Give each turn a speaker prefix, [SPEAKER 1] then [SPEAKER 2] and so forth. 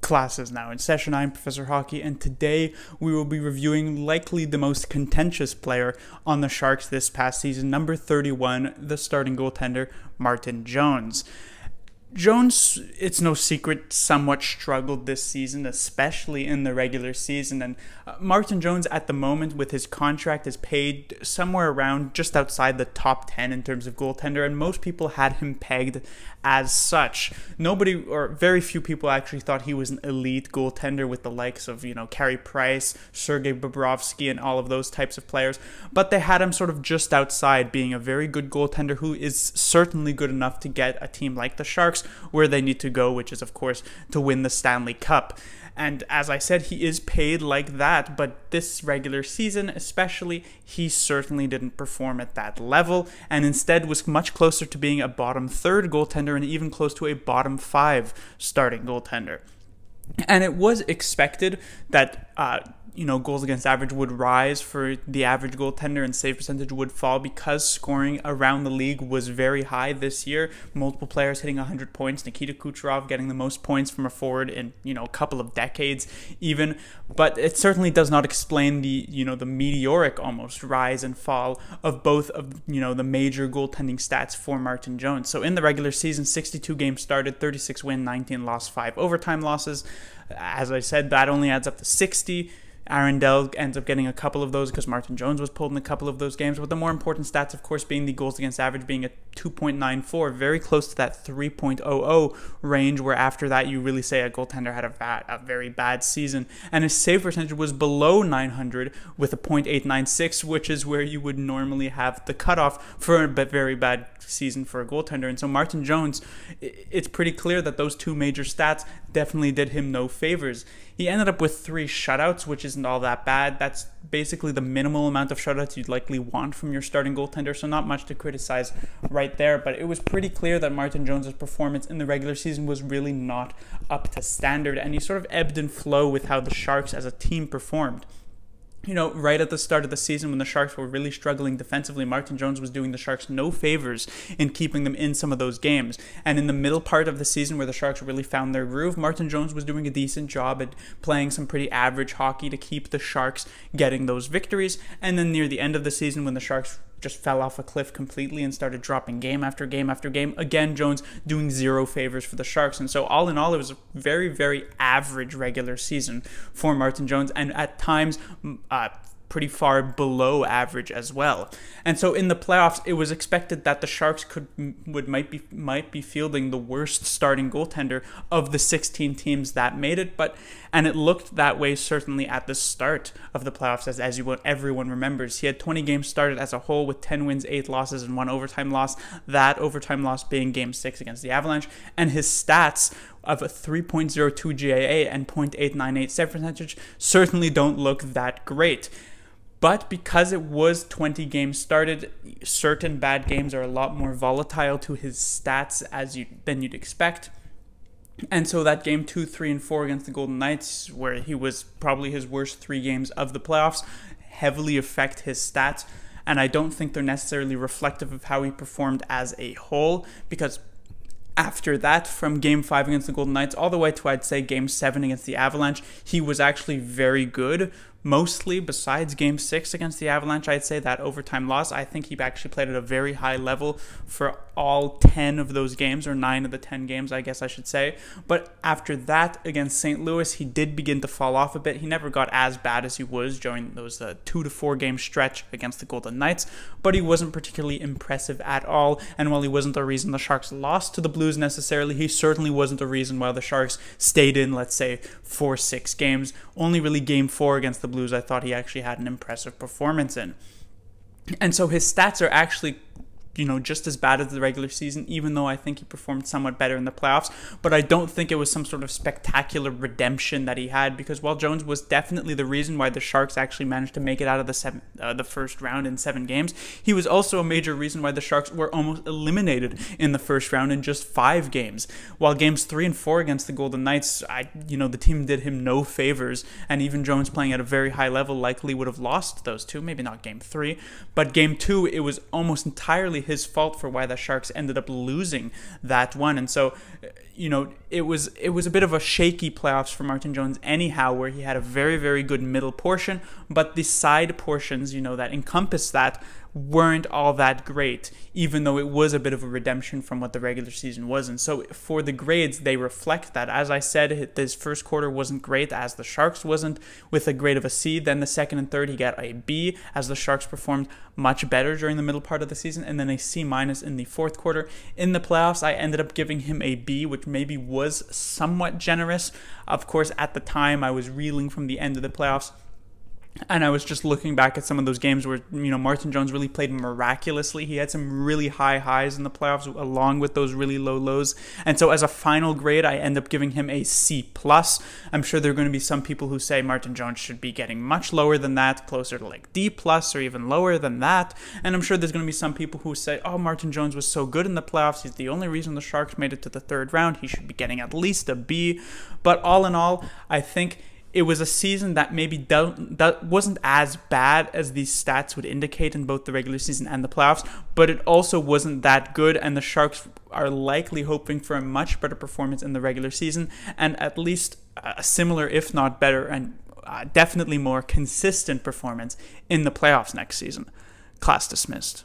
[SPEAKER 1] Class is now in session. I'm Professor Hockey, and today we will be reviewing likely the most contentious player on the Sharks this past season, number 31, the starting goaltender, Martin Jones. Jones, it's no secret, somewhat struggled this season, especially in the regular season, and Martin Jones at the moment with his contract is paid somewhere around just outside the top 10 in terms of goaltender, and most people had him pegged as such. Nobody, or very few people actually thought he was an elite goaltender with the likes of, Carey Price, Sergei Bobrovsky, and all of those types of players, but they had him sort of just outside being a very good goaltender who is certainly good enough to get a team like the Sharks where they need to go, which is of course to win the Stanley Cup. And as I said, he is paid like that, but this regular season especially, he certainly didn't perform at that level, and instead was much closer to being a bottom third goaltender and even close to a bottom 5 starting goaltender. And it was expected that goals against average would rise for the average goaltender and save percentage would fall because scoring around the league was very high this year. Multiple players hitting 100 points. Nikita Kucherov getting the most points from a forward in a couple of decades even. But it certainly does not explain the the meteoric almost rise and fall of both of the major goaltending stats for Martin Jones. So in the regular season, 62 games started, 36 win, 19 loss, 5 overtime losses. As I said, that only adds up to 60. Aaron Dell ends up getting a couple of those because Martin Jones was pulled in a couple of those games. But the more important stats, of course, being the goals against average being at 2.94, very close to that 3.00 range, where after that you really say a goaltender had a very bad season. And his save percentage was below 900 with a .896, which is where you would normally have the cutoff for a very bad season for a goaltender. And so Martin Jones, it's pretty clear that those two major stats definitely did him no favors. He ended up with 3 shutouts, which isn't all that bad. That's basically the minimal amount of shutouts you'd likely want from your starting goaltender, so not much to criticize right there. But it was pretty clear that Martin Jones' performance in the regular season was really not up to standard, and he sort of ebbed and flowed with how the Sharks as a team performed. Right at the start of the season when the Sharks were really struggling defensively, Martin Jones was doing the Sharks no favors in keeping them in some of those games. And in the middle part of the season where the Sharks really found their groove, Martin Jones was doing a decent job at playing some pretty average hockey to keep the Sharks getting those victories. And then near the end of the season when the Sharks just fell off a cliff completely and started dropping game after game after game, again, Jones doing 0 favors for the Sharks. And so all in all, it was a very, very average regular season for Martin Jones, and at times pretty far below average as well. And so in the playoffs, it was expected that the Sharks might be fielding the worst starting goaltender of the 16 teams that made it, and it looked that way certainly at the start of the playoffs, as everyone remembers. He had 20 games started as a whole with 10 wins, 8 losses, and 1 overtime loss. That overtime loss being Game 6 against the Avalanche, and his stats of a 3.02 GAA and .898 save percentage certainly don't look that great. But because it was 20 games started, certain bad games are a lot more volatile to his stats than you'd expect. And so that game 2, 3, and 4 against the Golden Knights, where he was probably his worst 3 games of the playoffs, heavily affect his stats. And I don't think they're necessarily reflective of how he performed as a whole, because after that, from Game 5 against the Golden Knights all the way to, I'd say, Game 7 against the Avalanche, he was actually very good. Mostly, besides Game 6 against the Avalanche, I'd say that overtime loss, I think he actually played at a very high level for all 10 of those games, or 9 of the 10 games, I guess I should say. But after that, against St. Louis, he did begin to fall off a bit. He never got as bad as he was during those 2 to 4 game stretch against the Golden Knights, but he wasn't particularly impressive at all. And while he wasn't the reason the Sharks lost to the Blues necessarily, he certainly wasn't the reason why the Sharks stayed in, let's say, 4-6 games. Only really Game 4 against the Blues I thought he actually had an impressive performance in. And so his stats are actually just as bad as the regular season, even though I think he performed somewhat better in the playoffs. But I don't think it was some sort of spectacular redemption that he had, because while Jones was definitely the reason why the Sharks actually managed to make it out of the first round in 7 games, he was also a major reason why the Sharks were almost eliminated in the first round in just 5 games. While games 3 and 4 against the Golden Knights, the team did him no favors, and even Jones playing at a very high level likely would have lost those 2, maybe not game 3, but game 2, it was almost entirely his fault for why the Sharks ended up losing that one. And so, it was a bit of a shaky playoffs for Martin Jones anyhow, where he had a very, very good middle portion, but the side portions, that encompass that weren't all that great, even though it was a bit of a redemption from what the regular season was. And so for the grades, they reflect that. As I said, this first quarter wasn't great, as the Sharks wasn't, with a grade of a C. Then the second and third, he got a B, as the Sharks performed much better during the middle part of the season, and then a C- in the fourth quarter. In the playoffs, I ended up giving him a B, which maybe was somewhat generous. Of course, at the time, I was reeling from the end of the playoffs, and I was just looking back at some of those games where, Martin Jones really played miraculously. He had some really high highs in the playoffs along with those really low lows. And so as a final grade, I end up giving him a C+. I'm sure there are going to be some people who say Martin Jones should be getting much lower than that, closer to like D+, or even lower than that. And I'm sure there's going to be some people who say, oh, Martin Jones was so good in the playoffs. He's the only reason the Sharks made it to the third round. He should be getting at least a B. But all in all, I think it was a season that maybe that wasn't as bad as these stats would indicate in both the regular season and the playoffs, but it also wasn't that good, and the Sharks are likely hoping for a much better performance in the regular season, and at least a similar, if not better, and definitely more consistent performance in the playoffs next season. Class dismissed.